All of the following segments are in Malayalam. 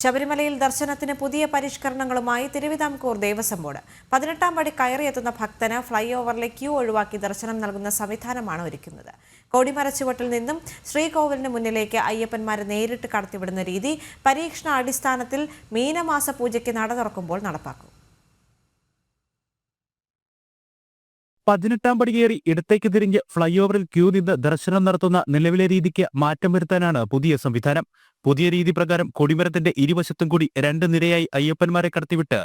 ശബരിമലയിൽ ദർശനത്തിന് പുതിയ പരിഷ്കരണങ്ങളുമായി തിരുവിതാംകൂർ ദേവസ്വം ബോർഡ് 18-ാം പടി കയറിയെത്തുന്ന ഭക്തന് ഫ്ലൈ ഓവറിലെ ക്യൂ ഒഴിവാക്കി ദർശനം നൽകുന്ന സംവിധാനമാണ് ഒരുക്കുന്നത്. കൊടിമരച്ചുവട്ടിൽ നിന്നും ശ്രീകോവിലിന് മുന്നിലേക്ക് അയ്യപ്പന്മാരെ നേരിട്ട് കടത്തിവിടുന്ന രീതി പരീക്ഷണാടിസ്ഥാനത്തിൽ മീനമാസ പൂജയ്ക്ക് നട തുറക്കുമ്പോൾ നടപ്പാക്കും. 18-ാം പടി കയറി ഇടത്തേക്ക് തിരിഞ്ഞ് ഫ്ലൈ ഓവറിൽ ക്യൂ നിന്ന് ദർശനം നടത്തുന്ന നിലവിലെ രീതിക്ക് മാറ്റം വരുത്താനാണ് പുതിയ സംവിധാനം. പുതിയ രീതി പ്രകാരം കൊടിമരത്തിന്റെ ഇരുവശത്തും കൂടി 2 നിരയായി അയ്യപ്പന്മാരെ കടത്തിവിട്ട്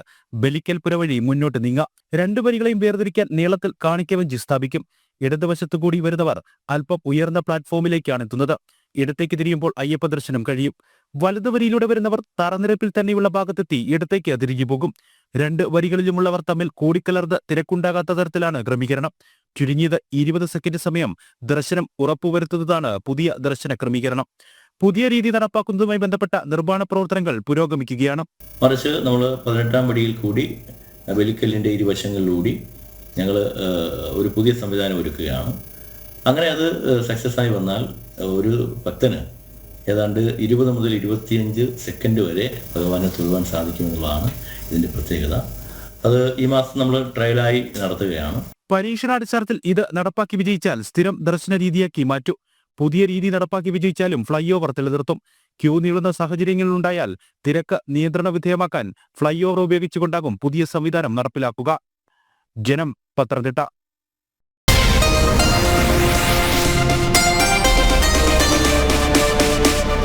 ബലിക്കൽ പുര വഴി മുന്നോട്ട് നീങ്ങാം. 2 വരികളെയും വേർതിരിക്കാൻ നീളത്തിൽ കാണിക്കവഞ്ചി സ്ഥാപിക്കും. ഇടതുവശത്തു കൂടി വരുന്നവർ അല്പം ഉയർന്ന പ്ലാറ്റ്ഫോമിലേക്കാണ് എത്തുന്നത്. ഇടത്തേക്ക് തിരിയുമ്പോൾ അയ്യപ്പ ദർശനം കഴിയും. വലതുവരിയിലൂടെ വരുന്നവർ തറനിരപ്പിൽ തന്നെയുള്ള ഭാഗത്തെത്തി ഇടത്തേക്ക് തിരിഞ്ഞു പോകും. 2 വരികളിലുമുള്ളവർ തമ്മിൽ കൂടിക്കലർന്ന് തിരക്കുണ്ടാകാത്ത തരത്തിലാണ് ക്രമീകരണം. ചുരുങ്ങിയത് 20 സെക്കൻഡ് സമയം ദർശനം ഉറപ്പുവരുത്തുന്നതാണ് പുതിയ ദർശന ക്രമീകരണം. പുതിയ രീതി നടപ്പാക്കുന്നതുമായി ബന്ധപ്പെട്ട നിർമ്മാണ പ്രവർത്തനങ്ങൾ പുരോഗമിക്കുകയാണ്. മറിച്ച് നമ്മൾ 18-ാം പടിയിൽ കൂടി ബലിക്കലിൻ്റെ ഇരുവശങ്ങളിലൂടി ഞങ്ങൾ ഒരു പുതിയ സംവിധാനം ഒരുക്കുകയാണ്. അങ്ങനെ അത് സക്സസ് ആയി വന്നാൽ ഒരു ഭക്തന് ഏതാണ്ട് 20 മുതൽ 25 സെക്കൻഡ് വരെ ഭഗവാനെ തൊഴുവാൻ സാധിക്കുമെന്നുള്ളതാണ് ഇതിൻ്റെ പ്രത്യേകത. അത് ഈ മാസം നമ്മൾ ട്രയലായി നടത്തുകയാണ്. പരീക്ഷണാടിസ്ഥാനത്തിൽ ഇത് നടപ്പാക്കി വിജയിച്ചാൽ സ്ഥിരം ദർശന രീതിയാക്കി മാറ്റും. പുതിയ രീതി നടപ്പാക്കി വിജയിച്ചാലും ഫ്ലൈ ഓവർ നിലനിർത്തും. ക്യൂ നീളുന്ന സാഹചര്യങ്ങളുണ്ടായാൽ തിരക്ക് നിയന്ത്രണ വിധേയമാക്കാൻ ഫ്ലൈ ഓവർ ഉപയോഗിച്ചുകൊണ്ടാകും പുതിയ സംവിധാനം നടപ്പിലാക്കുക. ജനം, പത്തനംതിട്ട.